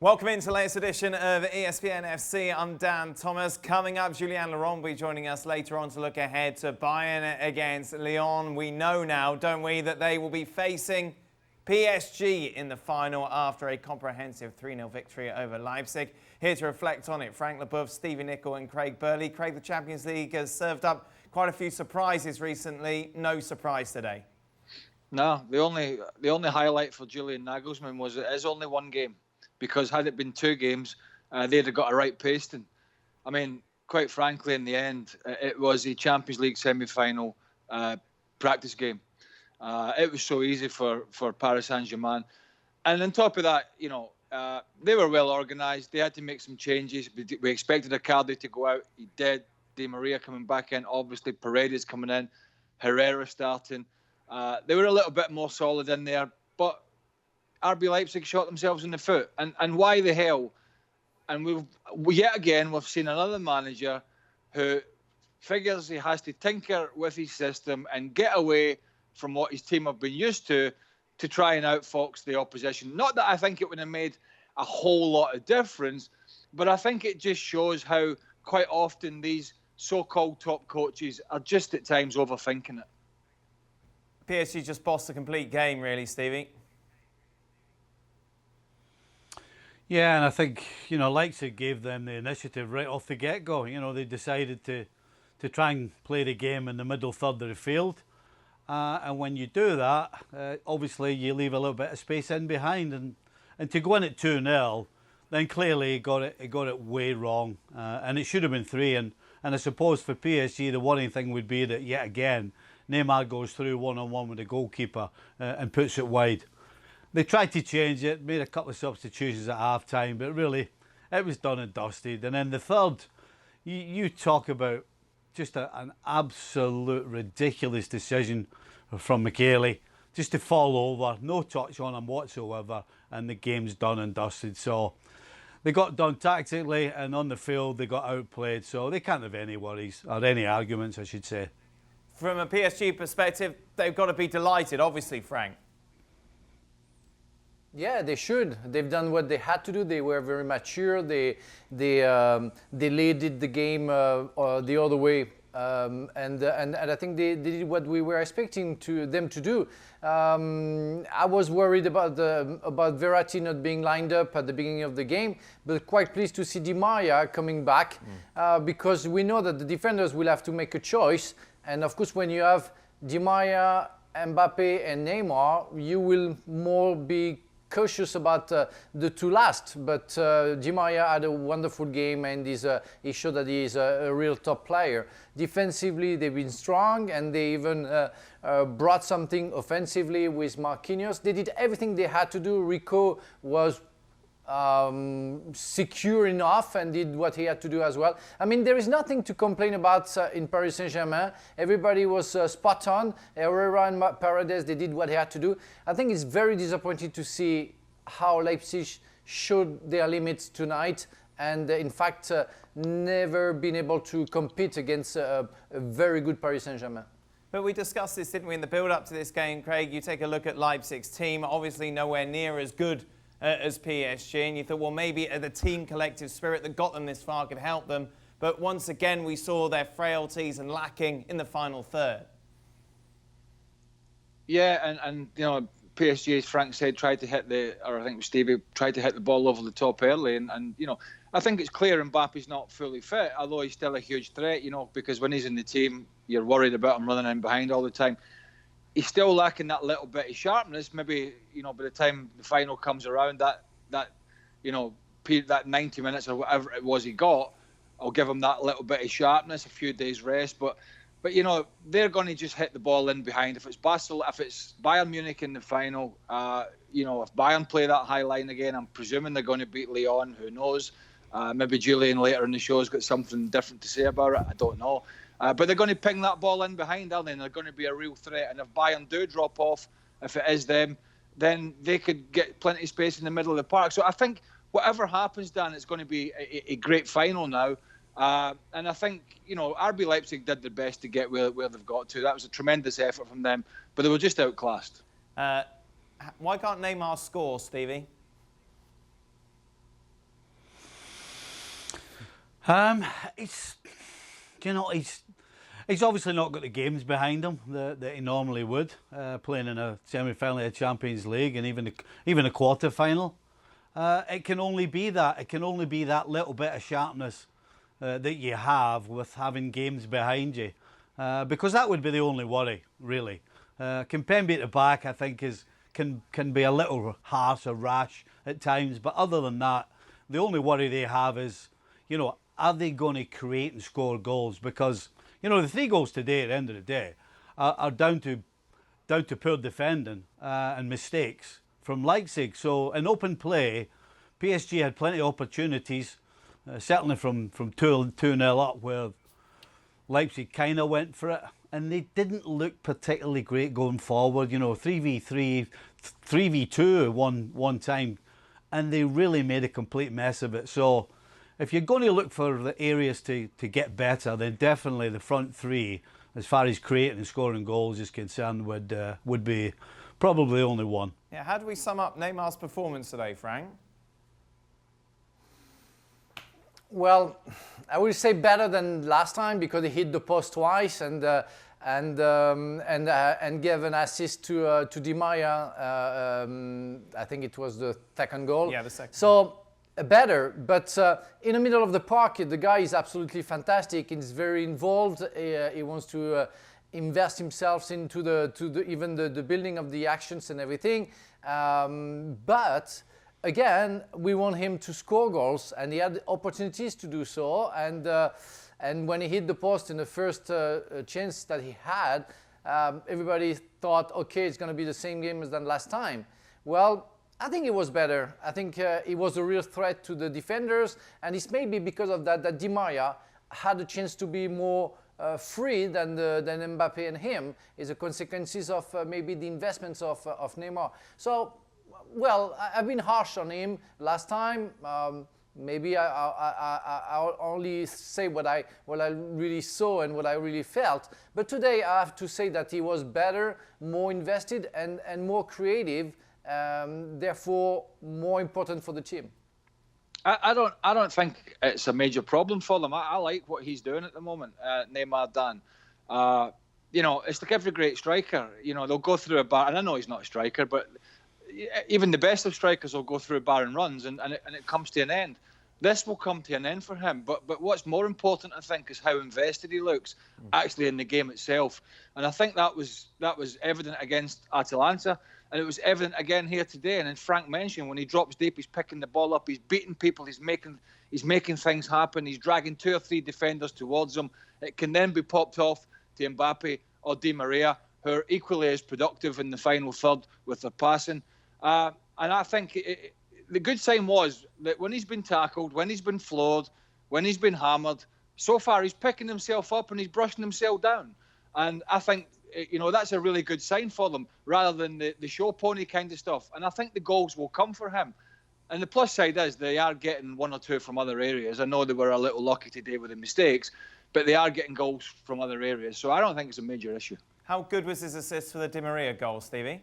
Welcome into the latest edition of ESPN FC. I'm Dan Thomas. Coming up, Julien Laurent will be joining us later on to look ahead to Bayern against Lyon. We know now, don't we, that they will be facing PSG in the final after a comprehensive 3-0 victory over Leipzig. Here to reflect on it, Frank Leboeuf, Stevie Nicol and Craig Burley. Craig, the Champions League has served up quite a few surprises recently. No surprise today. No, the only highlight for Julian Nagelsmann was it is only one game. Because had it been 2 games, they'd have got a right pasting. I mean, quite frankly, in the end, it was a Champions League semi-final practice game. It was so easy for Paris Saint-Germain. And on top of that, they were well organised. They had to make some changes. We expected Icardi to go out. He did. Di Maria coming back in. Obviously, Paredes coming in. Herrera starting. They were a little bit more solid in there. But RB Leipzig shot themselves in the foot. And why the hell? And yet again, we've seen another manager who figures he has to tinker with his system and get away from what his team have been used to try and outfox the opposition. Not that I think it would have made a whole lot of difference, but I think it just shows how quite often these so-called top coaches are just at times overthinking it. PSG just bossed the complete game, really, Stevie. Yeah, and I think, Leipzig gave them the initiative right off the get-go. They decided to try and play the game in the middle third of the field. And when you do that, obviously you leave a little bit of space in behind. And to go in at 2-0, then clearly he got it way wrong. And it should have been 3. And I suppose for PSG, the worrying thing would be that, yet again, Neymar goes through one-on-one with the goalkeeper and puts it wide. They tried to change it, made a couple of substitutions at half-time, but really, it was done and dusted. And then the third, you talk about just an absolute ridiculous decision from Michele, just to fall over, no touch on him whatsoever, and the game's done and dusted. So they got done tactically, and on the field, they got outplayed. So they can't have any worries, or any arguments, I should say. From a PSG perspective, they've got to be delighted, obviously, Frank. Yeah, they should. They've done what they had to do. They were very mature. They led the game the other way, and I think they did what we were expecting them to do. I was worried about Verratti not being lined up at the beginning of the game, but quite pleased to see Di Maria coming back because we know that the defenders will have to make a choice, and of course when you have Di Maria, Mbappe, and Neymar, you will more be cautious about the 2 last, but Di Maria had a wonderful game and he showed that he is a real top player. Defensively, they've been strong and they even brought something offensively with Marquinhos. They did everything they had to do. Rico was secure enough and did what he had to do as well. I mean, there is nothing to complain about in Paris Saint-Germain. Everybody was spot on. Herrera and Paredes, they did what they had to do. I think it's very disappointing to see how Leipzig showed their limits tonight and in fact never been able to compete against a very good Paris Saint-Germain. But we discussed this, didn't we, in the build-up to this game, Craig? You take a look at Leipzig's team, obviously nowhere near as good as PSG, and you thought, well, maybe the team collective spirit that got them this far could help them. But once again, we saw their frailties and lacking in the final third. Yeah, and PSG, as Frank said, tried to hit I think it was Stevie, tried to hit the ball over the top early. And I think it's clear Mbappe's not fully fit, although he's still a huge threat, because when he's in the team, you're worried about him running in behind all the time. He's still lacking that little bit of sharpness. Maybe, by the time the final comes around, that 90 minutes or whatever it was he got, I'll give him that little bit of sharpness, a few days rest. But they're going to just hit the ball in behind. If it's Bayern Munich in the final, if Bayern play that high line again, I'm presuming they're going to beat Lyon. Who knows? Maybe Julian later in the show has got something different to say about it. I don't know. But they're going to ping that ball in behind, aren't they? And they're going to be a real threat. And if Bayern do drop off, if it is them, then they could get plenty of space in the middle of the park. So I think whatever happens, Dan, it's going to be a great final now. And I think, RB Leipzig did their best to get where they've got to. That was a tremendous effort from them, but they were just outclassed. Why can't Neymar score, Stevie? It's, you know, he's obviously not got the games behind him that he normally would, playing in a semi-final of Champions League and even a quarter-final. It can only be that. It can only be that little bit of sharpness that you have with having games behind you, because that would be the only worry, really. Kimpembe at the back, I think, can be a little harsh or rash at times, but other than that, the only worry they have is, you know, are they going to create and score goals? Because, you know, the 3 goals today at the end of the day are down to poor defending and mistakes from Leipzig. So in open play, PSG had plenty of opportunities, certainly from 2-0 up, where Leipzig kind of went for it, and they didn't look particularly great going forward. You know, 3v3, 3v2 one time, and they really made a complete mess of it. So if you're going to look for the areas to get better, then definitely the front 3, as far as creating and scoring goals is concerned, would be probably the only one. Yeah, how do we sum up Neymar's performance today, Frank? Well, I would say better than last time because he hit the post twice and gave an assist to Di Maria. I think it was the second goal. Yeah, the second. So better, but in the middle of the park, the guy is absolutely fantastic. He's very involved. He wants to invest himself into even the building of the actions and everything. But again, we want him to score goals, and he had opportunities to do so. And when he hit the post in the first chance that he had, everybody thought, okay, it's going to be the same game as than last time. Well, I think it was better. I think it was a real threat to the defenders, and it's maybe because of that Di Maria had a chance to be more free than Mbappe and him. Is the consequences of maybe the investments of Neymar. So, well, I've been harsh on him last time. Maybe I'll only say what I really saw and what I really felt. But today I have to say that he was better, more invested, and more creative. Therefore, more important for the team. I don't think it's a major problem for them. I like what he's doing at the moment, Neymar Dan. You know, it's like every great striker. You know, they'll go through a bar, and I know he's not a striker, but even the best of strikers will go through barren runs, and it comes to an end. This will come to an end for him. But what's more important, I think, is how invested he looks actually in the game itself. And I think that was evident against Atalanta, and it was evident again here today. And then Frank mentioned when he drops deep, he's picking the ball up, he's beating people, he's making things happen, he's dragging 2 or 3 defenders towards him. It can then be popped off to Mbappe or Di Maria, who are equally as productive in the final third with their passing. And I think the good sign was that when he's been tackled, when he's been floored, when he's been hammered, so far he's picking himself up and he's brushing himself down. And I think, you know, that's a really good sign for them, rather than the show pony kind of stuff. And I think the goals will come for him. And the plus side is they are getting 1 or 2 from other areas. I know they were a little lucky today with the mistakes, but they are getting goals from other areas. So I don't think it's a major issue. How good was his assist for the Di Maria goal, Stevie?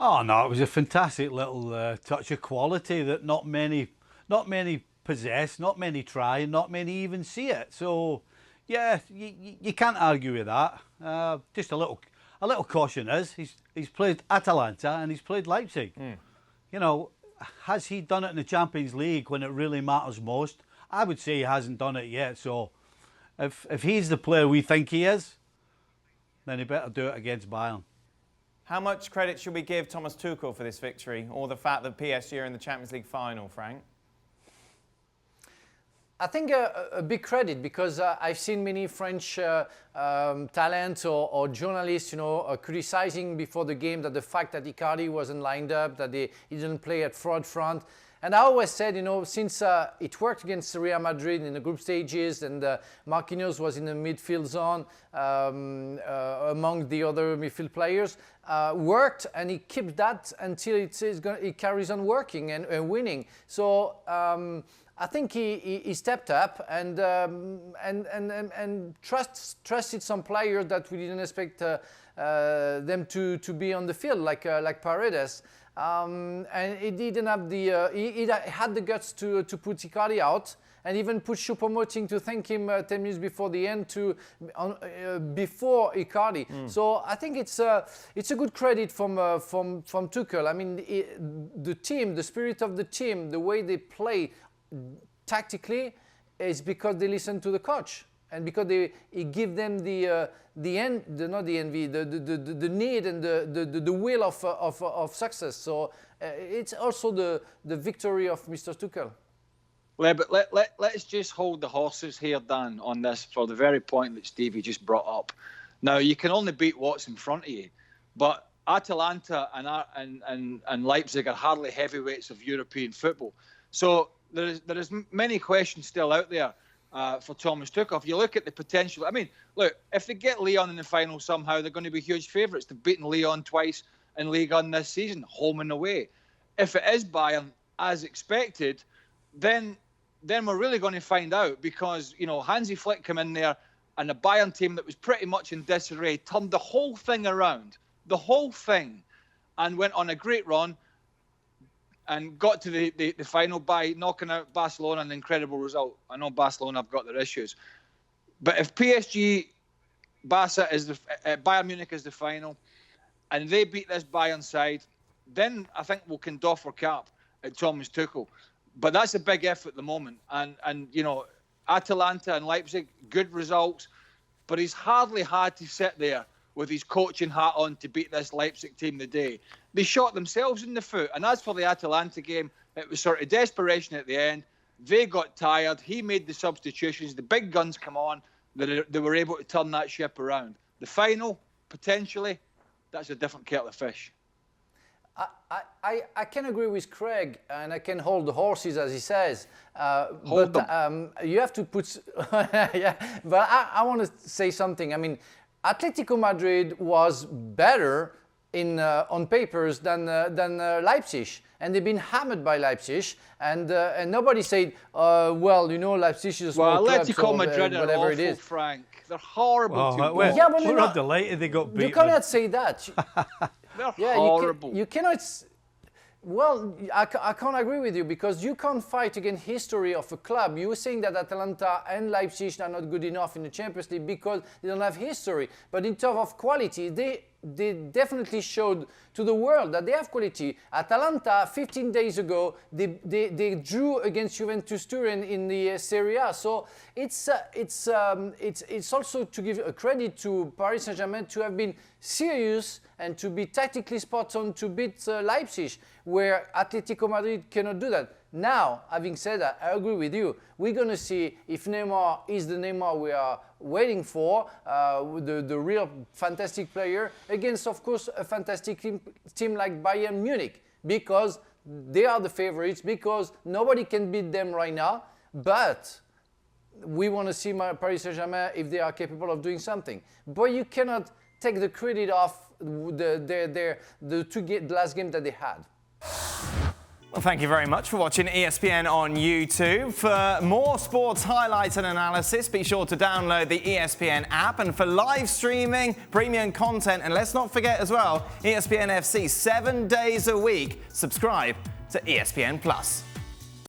Oh no, it was a fantastic little touch of quality that not many possess, not many try, and not many even see it. So, yeah, you can't argue with that. Just a little caution is he's played Atalanta and he's played Leipzig. You know, has he done it in the Champions League when it really matters most? I would say he hasn't done it yet. So, if he's the player we think he is, then he better do it against Bayern. How much credit should we give Thomas Tuchel for this victory, or the fact that PSG are in the Champions League final, Frank? I think a big credit, because I've seen many French talents or journalists, you know, criticizing before the game that the fact that Icardi wasn't lined up, that he didn't play at front. And I always said, you know, since it worked against Real Madrid in the group stages, and Marquinhos was in the midfield zone among the other midfield players, worked, and he kept that until it carries on working and winning. So I think he stepped up and trusted some players that we didn't expect them to be on the field, like Paredes. and he didn't have the he had the guts to put Icardi out, and even put Choupo-Moting to thank him 10 minutes before the end before Icardi. So I think it's a good credit from Tuchel. I mean, the team, the spirit of the team, the way they play tactically, is because they listen to the coach, and because he give them the need and the will of success. So it's also the victory of Mr. Tuchel. But let's just hold the horses here, Dan, on this for the very point that Stevie just brought up. Now, you can only beat what's in front of you, but Atalanta and Leipzig are hardly heavyweights of European football. So there is many questions still out there for Thomas Tuchel. If you look at the potential, I mean, look, if they get Lyon in the final somehow, they're going to be huge favourites. They've beaten Lyon twice in Ligue 1 this season, home and away. If it is Bayern, as expected, then we're really going to find out, because, you know, Hansi Flick came in there and a Bayern team that was pretty much in disarray turned the whole thing around, and went on a great run and got to the final by knocking out Barcelona, an incredible result. I know Barcelona have got their issues. But if PSG, Bayern Munich is the final, and they beat this Bayern side, then I think we can doff our cap at Thomas Tuchel. But that's a big if at the moment. And you know, Atalanta and Leipzig, good results. But he's hardly had to sit there with his coaching hat on to beat this Leipzig team today. They shot themselves in the foot. And as for the Atalanta game, it was sort of desperation at the end. They got tired. He made the substitutions. The big guns come on. They were able to turn that ship around. The final, potentially, that's a different kettle of fish. I can agree with Craig, and I can hold the horses, as he says. Hold them. You have to put... yeah, but I want to say something. I mean, Atletico Madrid was better on papers than Leipzig, and they've been hammered by Leipzig, and nobody said, well, you know, Leipzig is a small club, Atletico Madrid are whatever awful, it is. Frank. They're horrible to well, yeah, but we're delighted they got beaten. You cannot say that. They're horrible. You cannot. Well, I can't agree with you, because you can't fight against history of a club. You were saying that Atalanta and Leipzig are not good enough in the Champions League because they don't have history. But in terms of quality, they definitely showed to the world that they have quality. Atalanta, 15 days ago, they drew against Juventus Turin in the Serie A. So it's also to give a credit to Paris Saint-Germain to have been serious and to be tactically spot on to beat Leipzig, where Atletico Madrid cannot do that. Now, having said that, I agree with you. We're going to see if Neymar is the Neymar we are waiting for, the real fantastic player, against, of course, a fantastic team like Bayern Munich, because they are the favorites, because nobody can beat them right now. But we want to see Paris Saint-Germain if they are capable of doing something. But you cannot take the credit off the last game that they had. Well, thank you very much for watching ESPN on YouTube. For more sports highlights and analysis, be sure to download the ESPN app. And for live streaming, premium content, and let's not forget as well, ESPN FC 7 days a week. Subscribe to ESPN+.